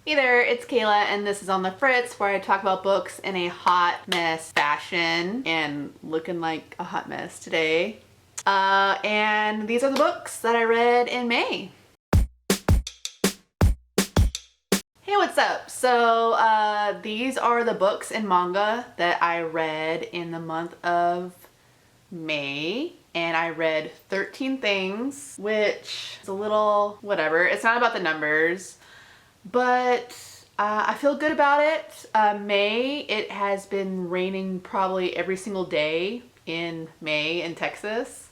Hey there, it's Kayla, and this is On the Fritz, where I talk about books in a hot mess fashion, and looking like a hot mess today. And these are the books that I read in May. Hey, what's up? So these are the books in manga that I read in the month of May, and I read 13 things, which is a little whatever. It's not about the numbers, but I feel good about it. May, it has been raining probably every single day in May in Texas,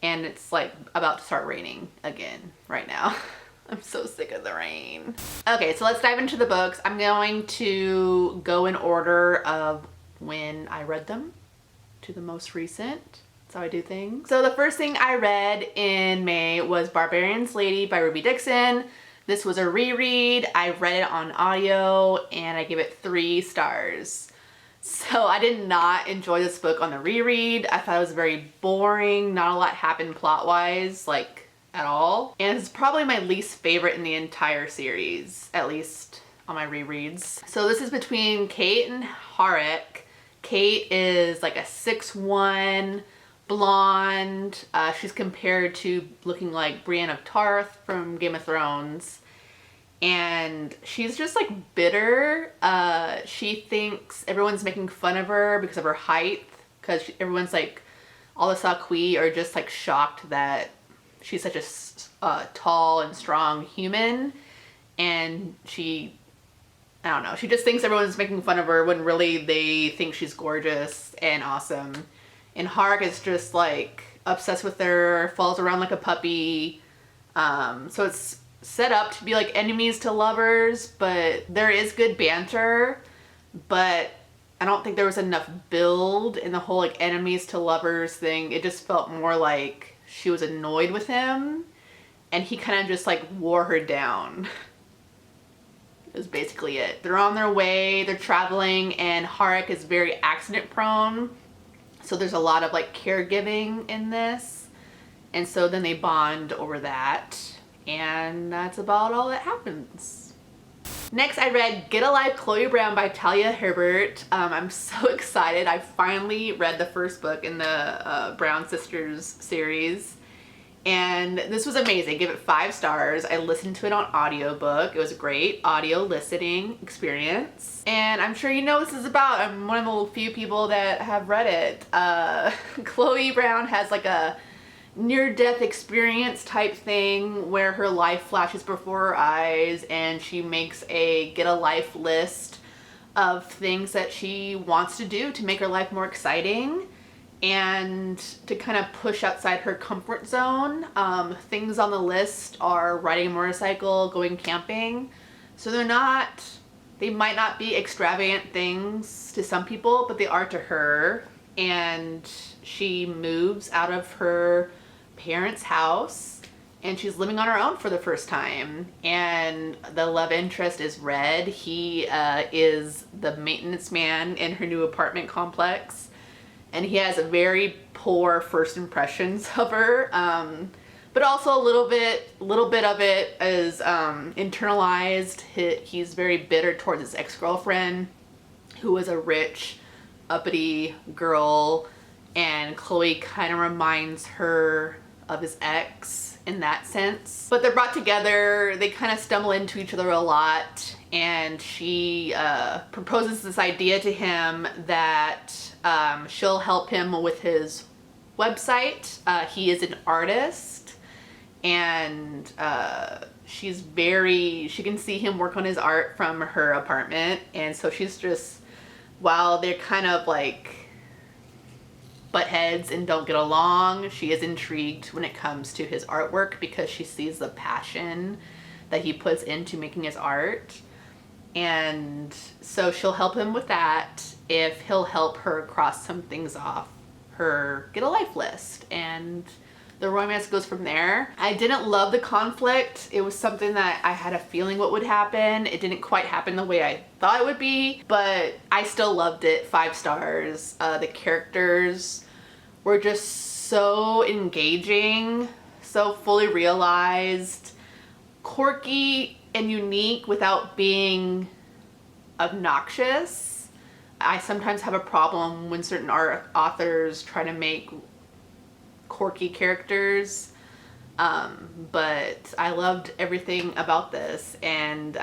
and it's like about to start raining again right now. I'm so sick of the rain. Okay, so let's dive into the books. I'm going to go in order of when I read them to the most recent. That's how I do things. So the first thing I read in May was Barbarian's Lady by Ruby Dixon. This was a reread. I read it on audio and I gave it 3 stars. So I did not enjoy this book on the reread. I thought it was very boring. Not a lot happened plot-wise, like at all. And it's probably my least favorite in the entire series, at least on my rereads. So this is between Kate and Harek. Kate is like a 6'1", blonde. She's compared to looking like Brienne of Tarth from Game of Thrones. And she's just like bitter. She thinks everyone's making fun of her because of her height, because everyone's like, all the Sakui are just like shocked that she's such a tall and strong human. And she, I don't know, she just thinks everyone's making fun of her when really they think she's gorgeous and awesome. And Hark is just like obsessed with her, falls around like a puppy. So it's set up to be like enemies to lovers, but there is good banter, but I don't think there was enough build in the whole like enemies to lovers thing. It just felt more like she was annoyed with him and he kind of just like wore her down. Is basically it. They're on their way, they're traveling, and Harek is very accident prone. So there's a lot of like caregiving in this. And so then they bond over that. And that's about all that happens. Next, I read Get a Life, Chloe Brown by Talia Hibbert. I'm so excited. I finally read the first book in the Brown Sisters series. And this was amazing. Give it 5 stars. I listened to it on audiobook. It was a great audio listening experience. And I'm sure you know what this is about. I'm one of the few people that have read it. Chloe Brown has like a near-death experience type thing where her life flashes before her eyes and she makes a get a life list of things that she wants to do to make her life more exciting and to kind of push outside her comfort zone. Things on the list are riding a motorcycle, going camping. So they might not be extravagant things to some people, but they are to her. And she moves out of her parents' house and she's living on her own for the first time. And the love interest is Red. He is the maintenance man in her new apartment complex. And he has a very poor first impressions of her, but also a little bit of it is internalized. He's very bitter towards his ex-girlfriend, who was a rich, uppity girl, and Chloe kind of reminds her of his ex in that sense. But they're brought together, they kind of stumble into each other a lot, and she proposes this idea to him that she'll help him with his website. He is an artist, and she can see him work on his art from her apartment, and so she's just, while they're kind of like butt heads and don't get along, she is intrigued when it comes to his artwork because she sees the passion that he puts into making his art. And so she'll help him with that if he'll help her cross some things off her get a life list, and the romance goes from there. I didn't love the conflict. It was something that I had a feeling what would happen. It didn't quite happen the way I thought it would be, but I still loved it. 5 stars. The characters were just so engaging, so fully realized, quirky and unique without being obnoxious. I sometimes have a problem when certain authors try to make quirky characters, but I loved everything about this, and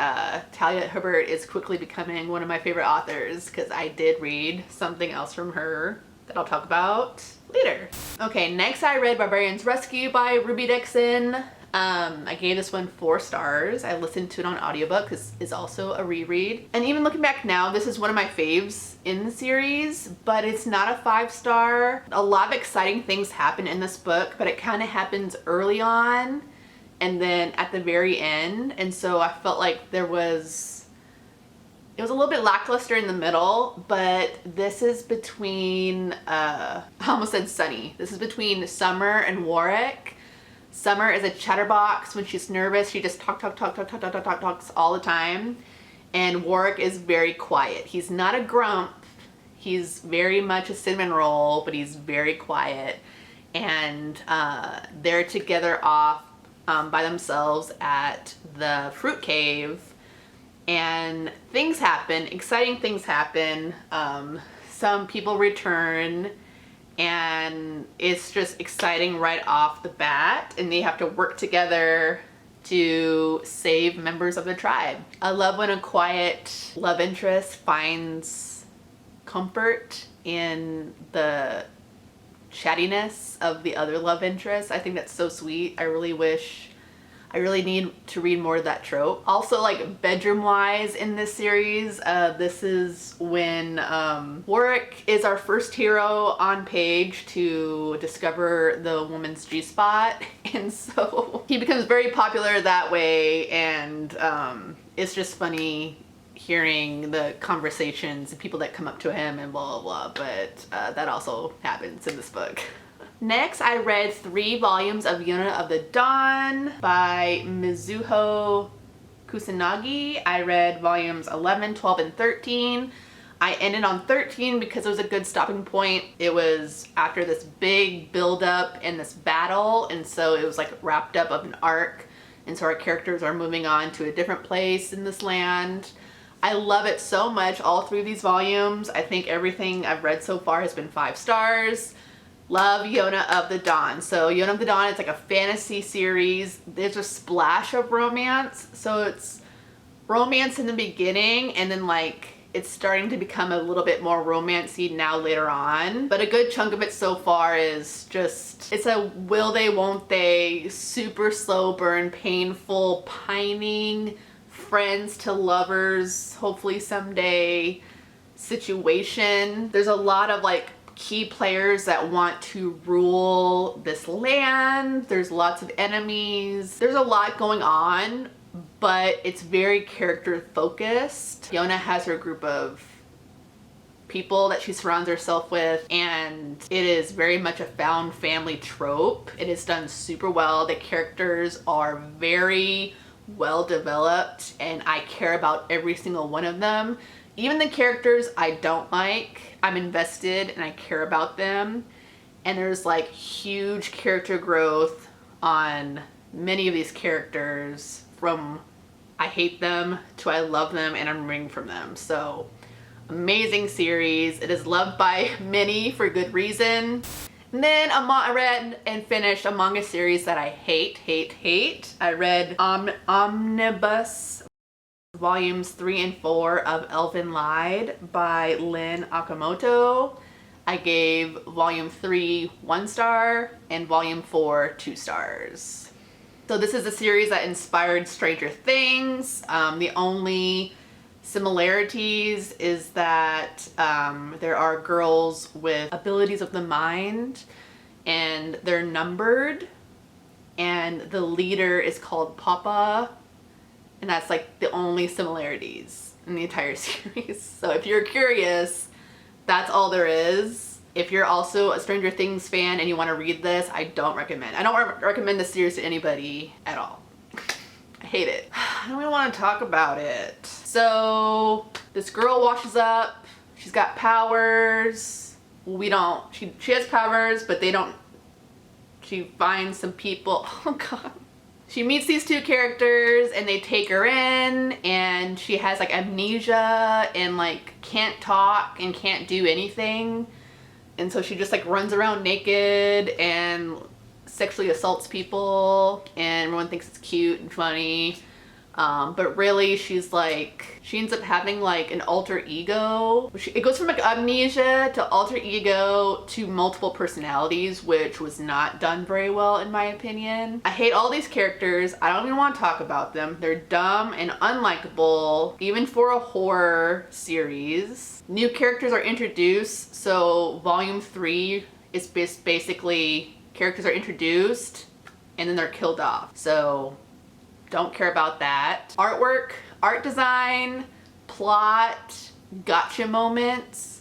Talia Hibbert is quickly becoming one of my favorite authors because I did read something else from her that I'll talk about later. Okay, next I read Barbarian's Rescue by Ruby Dixon. I gave this one 4 stars. I listened to it on audiobook because it's also a reread. And even looking back now, this is one of my faves in the series, but it's not a 5-star. A lot of exciting things happen in this book, but it kind of happens early on and then at the very end. And so I felt like it was a little bit lackluster in the middle, but this is between, I almost said Sunny. This is between Summer and Warwick. Summer is a chatterbox. When she's nervous, she just talks all the time. And Warwick is very quiet. He's not a grump. He's very much a cinnamon roll, but he's very quiet. And they're together off by themselves at the fruit cave. And things happen, exciting things happen. Some people return, and it's just exciting right off the bat, and they have to work together to save members of the tribe. I love when a quiet love interest finds comfort in the chattiness of the other love interest. I think that's so sweet. I really need to read more of that trope. Also, like, bedroom wise in this series, this is when Warwick is our first hero on page to discover the woman's G-spot, and so he becomes very popular that way, and it's just funny hearing the conversations and people that come up to him and blah blah blah, but that also happens in this book. Next, I read 3 volumes of Yona of the Dawn by Mizuho Kusanagi. I read volumes 11, 12, and 13. I ended on 13 because it was a good stopping point. It was after this big build-up and this battle, and so it was like wrapped up of an arc, and so our characters are moving on to a different place in this land. I love it so much, all 3 of these volumes. I think everything I've read so far has been 5 stars. Love Yona of the Dawn. So Yona of the Dawn, it's like a fantasy series. There's a splash of romance. So it's romance in the beginning, and then like it's starting to become a little bit more romancy now later on. But a good chunk of it so far is just, it's a will they, won't they, super slow burn, painful, pining, friends to lovers, hopefully someday situation. There's a lot of like key players that want to rule this land. There's lots of enemies. There's a lot going on, but it's very character focused. Yona has her group of people that she surrounds herself with, and it is very much a found family trope. It is done super well. The characters are very well developed, and I care about every single one of them. Even the characters I don't like, I'm invested and I care about them. And there's like huge character growth on many of these characters, from I hate them to I love them and I'm rooting for them. So amazing series. It is loved by many for good reason. And then I read and finished a manga series that I hate. I read Omnibus volumes 3 and 4 of Elfen Lied by Lynn Okamoto. I gave volume 3 1 star and volume 4 2 stars. So this is a series that inspired Stranger Things. The only similarities is that there are girls with abilities of the mind, and they're numbered, and the leader is called Papa. And that's like the only similarities in the entire series. So if you're curious, that's all there is. If you're also a Stranger Things fan and you want to read this, I don't recommend. I don't recommend this series to anybody at all. I hate it. I don't even want to talk about it. So this girl washes up. She's got powers. We don't. She has powers, but they don't. She finds some people. Oh God. she meets these two characters and they take her in, and she has like amnesia and like can't talk and can't do anything. And so she just like runs around naked and sexually assaults people, and everyone thinks it's cute and funny. But really she's like, she ends up having like an alter ego. It goes from like amnesia to alter ego to multiple personalities, which was not done very well in my opinion. I hate all these characters. I don't even want to talk about them. They're dumb and unlikable, even for a horror series. New characters are introduced, so volume 3 is basically characters are introduced and then they're killed off. So don't care about that. Artwork, art design, plot, gotcha moments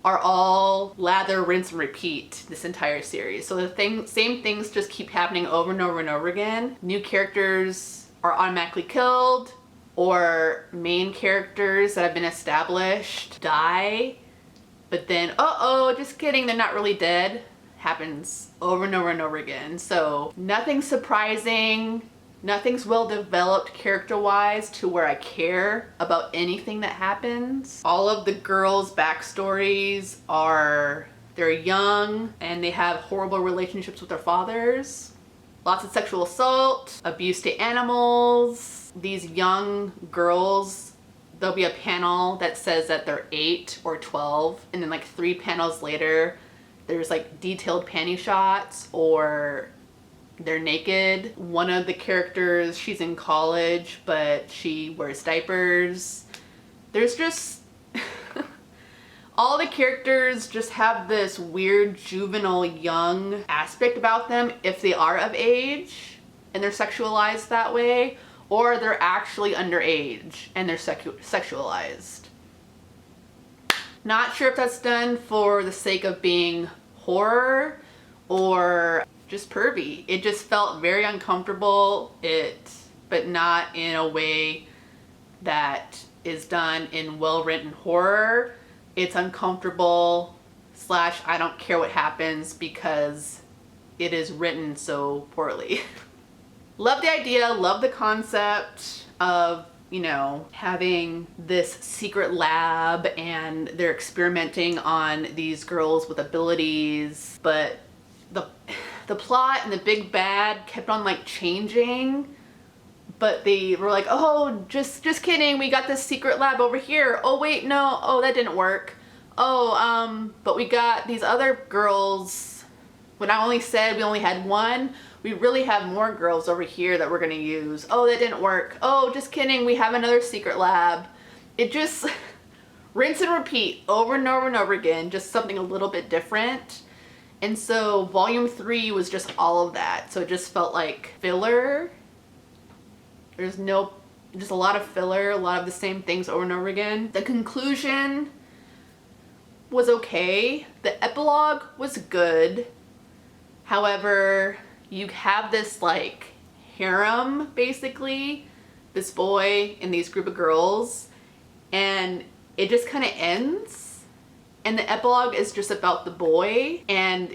are all lather, rinse, and repeat this entire series. So the same things just keep happening over and over and over again. New characters are automatically killed, or main characters that have been established die, but then, uh-oh, just kidding, they're not really dead. Happens over and over and over again. So nothing surprising. Nothing's well developed character-wise to where I care about anything that happens. All of the girls' backstories they're young and they have horrible relationships with their fathers. Lots of sexual assault, abuse to animals. These young girls, there'll be a panel that says that they're 8 or 12, and then like 3 panels later, there's like detailed panty shots or they're naked. One of the characters, she's in college, but she wears diapers. There's just... all the characters just have this weird juvenile young aspect about them if they are of age and they're sexualized that way, or they're actually underage and they're sexualized. Not sure if that's done for the sake of being horror or just pervy. It just felt very uncomfortable, but not in a way that is done in well-written horror. It's uncomfortable / I don't care what happens because it is written so poorly. Love the idea, love the concept of, you know, having this secret lab and they're experimenting on these girls with abilities, but the plot and the big bad kept on like changing, but they were like, oh, just kidding, we got this secret lab over here. Oh wait, no, oh, that didn't work. Oh, but we got these other girls. When I only said we only had one, we really have more girls over here that we're gonna use. Oh, that didn't work. Oh, just kidding, we have another secret lab. It just rinse and repeat over and over and over again, just something a little bit different. And so volume 3 was just all of that. So it just felt like filler. There's just a lot of filler, a lot of the same things over and over again. The conclusion was okay. The epilogue was good. However, you have this like harem, basically, this boy and these group of girls, and it just kind of ends. And the epilogue is just about the boy and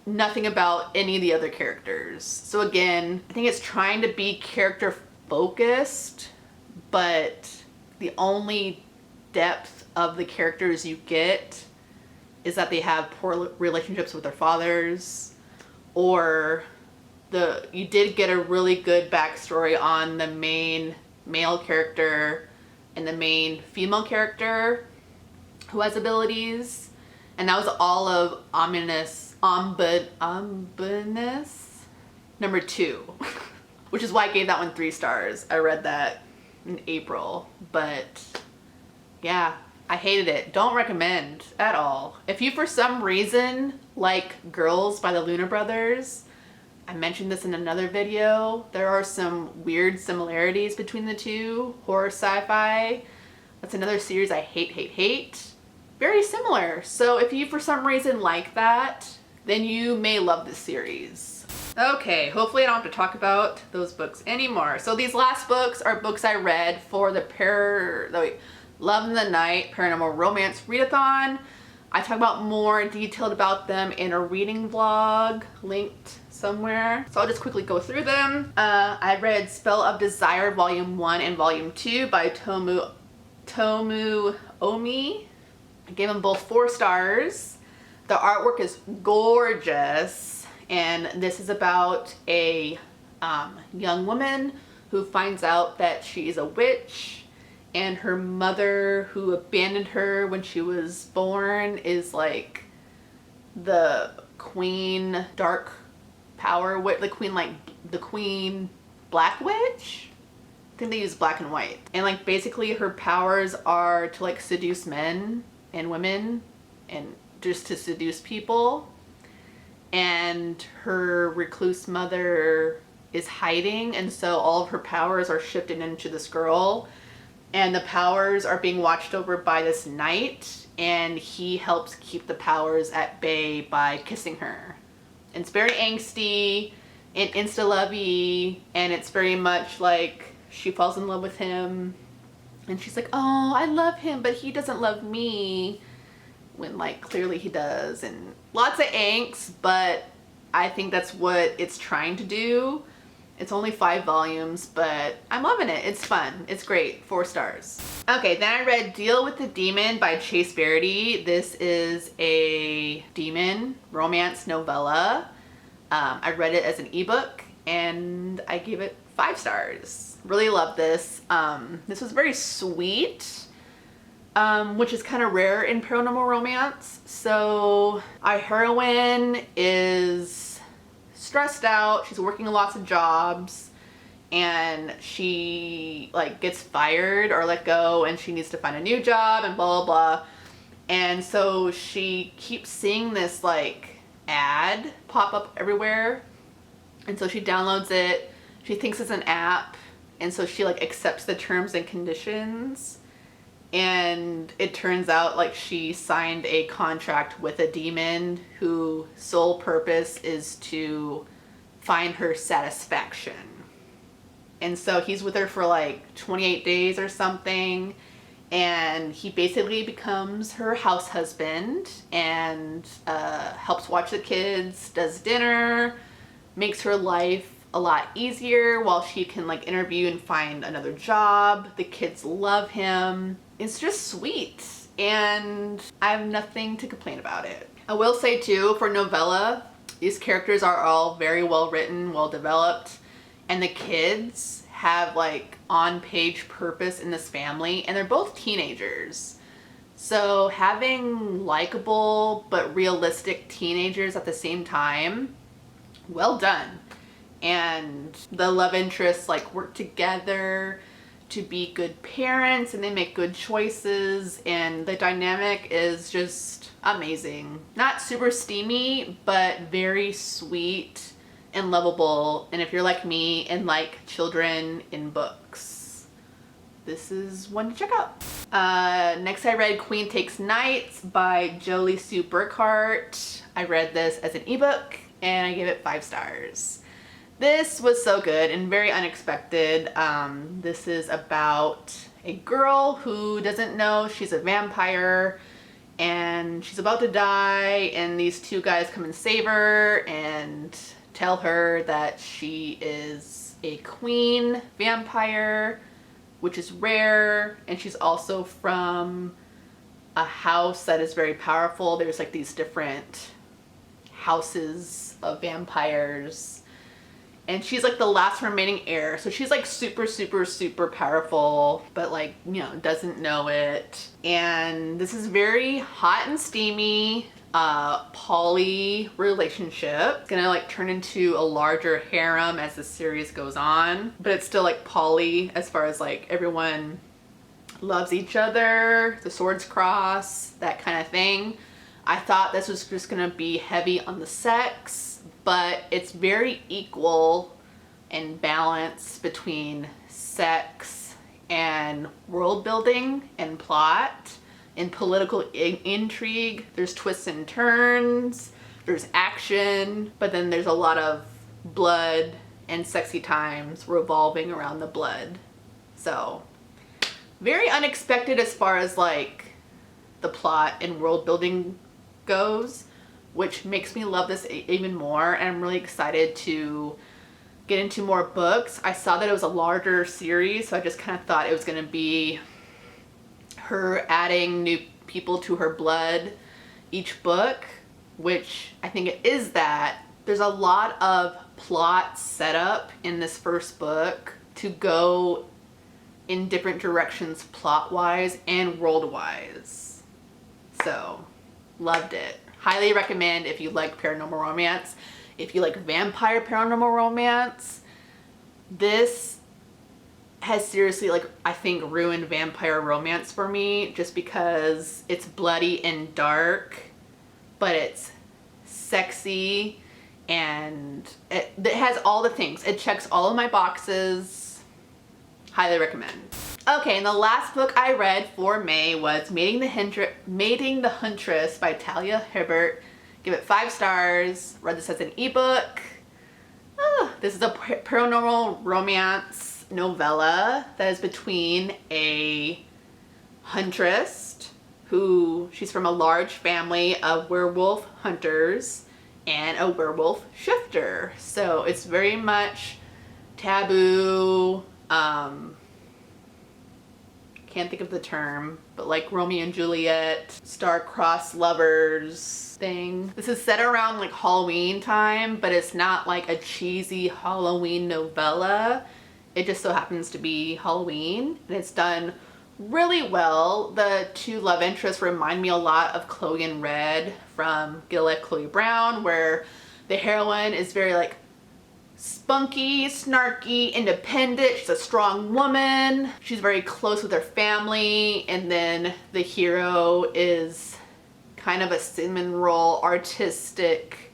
nothing about any of the other characters. So again, I think it's trying to be character focused, but the only depth of the characters you get is that they have poor relationships with their fathers, or you did get a really good backstory on the main male character and the main female character who has abilities, and that was all of Omnibus number 2, which is why I gave that one 3 stars. I read that in April, but yeah, I hated it. Don't recommend at all. If you for some reason like Girls by the Luna Brothers, I mentioned this in another video, there are some weird similarities between the two, horror sci-fi. That's another series I hate. Very similar. So if you for some reason like that, then you may love this series. Okay, hopefully I don't have to talk about those books anymore. So these last books are books I read for the Love in the Night Paranormal Romance Readathon. I talk about more detailed about them in a reading vlog linked somewhere. So I'll just quickly go through them. I read Spell of Desire Volume 1 and Volume 2 by Tomu Ohmi. I gave them both 4 stars. The artwork is gorgeous, and this is about a young woman who finds out that she's a witch, and her mother, who abandoned her when she was born, is like the queen dark power witch, the queen black witch. I think they use black and white. And like basically her powers are to like seduce men and women and just to seduce people. And her recluse mother is hiding, and so all of her powers are shifted into this girl, and the powers are being watched over by this knight, and he helps keep the powers at bay by kissing her. And it's very angsty and insta-lovey, and it's very much like she falls in love with him and she's like, oh, I love him, but he doesn't love me, when like clearly he does. And lots of angst, but I think that's what it's trying to do. It's only 5 volumes, but I'm loving it. It's fun. It's great. 4 stars. Okay, then I read Deal with the Demon by Chace Verity. This is a demon romance novella. I read it as an ebook, and I gave it 5 stars. Really love this. This was very sweet, which is kind of rare in paranormal romance. So our heroine is stressed out. She's working lots of jobs, and she like gets fired or let go, and she needs to find a new job and blah blah blah. And so she keeps seeing this like ad pop up everywhere, and so she downloads it. She thinks it's an app, and so she like accepts the terms and conditions, and it turns out like she signed a contract with a demon whose sole purpose is to find her satisfaction. And so he's with her for like 28 days or something, and he basically becomes her house husband and helps watch the kids, does dinner, makes her life a lot easier while she can like interview and find another job. The kids love him. It's just sweet, and I have nothing to complain about it. I will say too, for novella, these characters are all very well written, well developed, and the kids have like on-page purpose in this family, and they're both teenagers. So having likable but realistic teenagers at the same time, well done. And the love interests like work together to be good parents, and they make good choices, and the dynamic is just amazing. Not super steamy, but very sweet and lovable. And if you're like me and like children in books, this is one to check out. Next I read Queen Takes Knights by Jolie Sue Burkhart. I read this as an ebook, and I gave it 5 stars. This was so good and very unexpected. This is about a girl who doesn't know she's a vampire, and she's about to die, and these 2 guys come and save her and tell her that she is a queen vampire, which is rare, and she's also from a house that is very powerful. There's like these different houses of vampires, and she's like the last remaining heir, so she's like super super super powerful, but like, you know, doesn't know it. And this is very hot and steamy poly relationship. It's gonna like turn into a larger harem as the series goes on, but it's still like poly as far as like everyone loves each other, the swords cross, that kind of thing. I thought this was just gonna be heavy on the sex, but it's very equal and balanced between sex and world building and plot and political intrigue. There's twists and turns, there's action, but then there's a lot of blood and sexy times revolving around the blood. So very unexpected as far as like the plot and world building goes, which makes me love this even more, and I'm really excited to get into more books. I saw that it was a larger series, so I just kind of thought it was going to be her adding new people to her blood each book, which I think it is that. There's a lot of plot setup in this first book to go in different directions plot-wise and world-wise. So, loved it. Highly recommend if you like paranormal romance. If you like vampire paranormal romance, this has seriously, like, I think ruined vampire romance for me, just because it's bloody and dark, but it's sexy, and it has all the things. It checks all of my boxes. Highly recommend. Okay, and the last book I read for May was Mating the Huntress by Talia Hibbert. Give it 5 stars. Read this as an ebook. This is a paranormal romance novella that is between a huntress, who she's from a large family of werewolf hunters, and a werewolf shifter. So it's very much taboo. Can't think of the term, but like Romeo and Juliet, star-crossed lovers thing. This is set around like Halloween time, but it's not like a cheesy Halloween novella. It just so happens to be Halloween, and it's done really well. The 2 love interests remind me a lot of Chloe and Red from Gillette Chloe Brown, where the heroine is very like spunky, snarky, independent. She's a strong woman. She's very close with her family, and then the hero is kind of a cinnamon roll artistic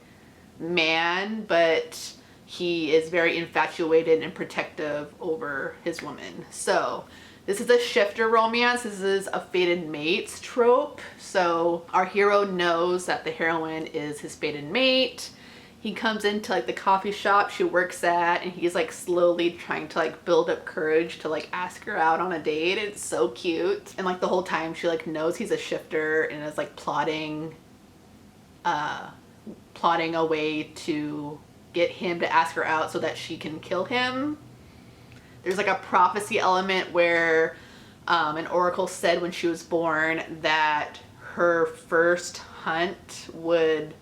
man, but he is very infatuated and protective over his woman. So this is a shifter romance. This is a fated mates trope. So our hero knows that the heroine is his fated mate. He comes into like the coffee shop she works at, and he's like slowly trying to like build up courage to like ask her out on a date. It's so cute. And like the whole time she like knows he's a shifter and is like plotting a way to get him to ask her out so that she can kill him. There's like a prophecy element where an oracle said when she was born that her first hunt would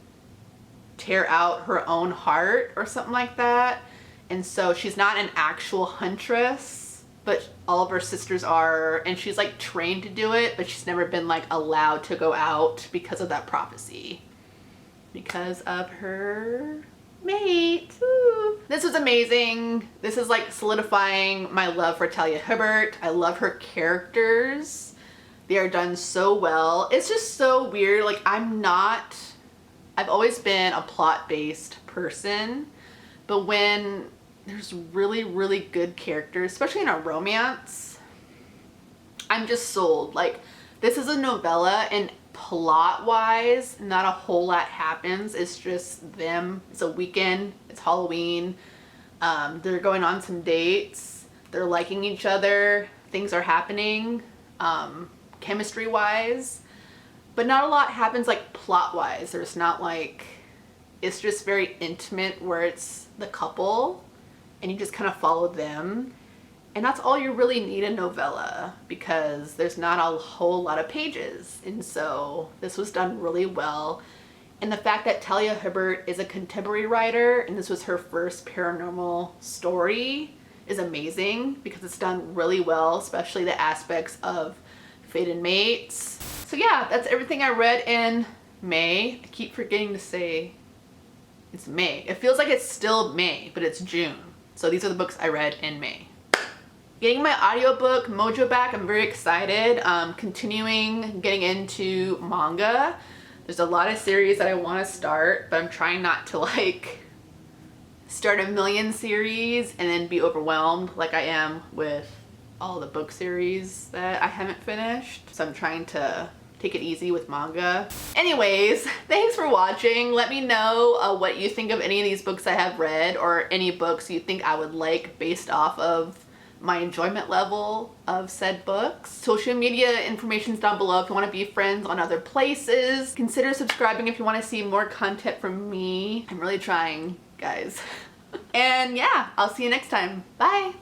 tear out her own heart or something like that. And so she's not an actual huntress, but all of her sisters are, and she's like trained to do it, but she's never been like allowed to go out because of that prophecy, because of her mate. Ooh. This was amazing. This is like solidifying my love for Talia Hibbert. I love her characters. They are done so well. It's just so weird. Like I've always been a plot-based person, but when there's really, really good characters, especially in a romance, I'm just sold. Like, this is a novella, and plot-wise, not a whole lot happens. It's just them. It's a weekend. It's Halloween. They're going on some dates. They're liking each other. Things are happening, chemistry-wise. But not a lot happens like plot-wise. There's not like, it's just very intimate where it's the couple and you just kind of follow them. And that's all you really need in novella, because there's not a whole lot of pages. And so this was done really well. And the fact that Talia Hibbert is a contemporary writer and this was her first paranormal story is amazing, because it's done really well, especially the aspects of fated mates. So yeah, that's everything I read in May. I keep forgetting to say it's May. It feels like it's still May, but it's June. So these are the books I read in May. Getting my audiobook Mojo back, I'm very excited. Continuing getting into manga. There's a lot of series that I want to start, but I'm trying not to like start a million series and then be overwhelmed like I am with all the book series that I haven't finished. So I'm trying to take it easy with manga. Anyways, thanks for watching. Let me know what you think of any of these books I have read, or any books you think I would like based off of my enjoyment level of said books. Social media information is down below if you want to be friends on other places. Consider subscribing if you want to see more content from me. I'm really trying, guys. And yeah, I'll see you next time. Bye!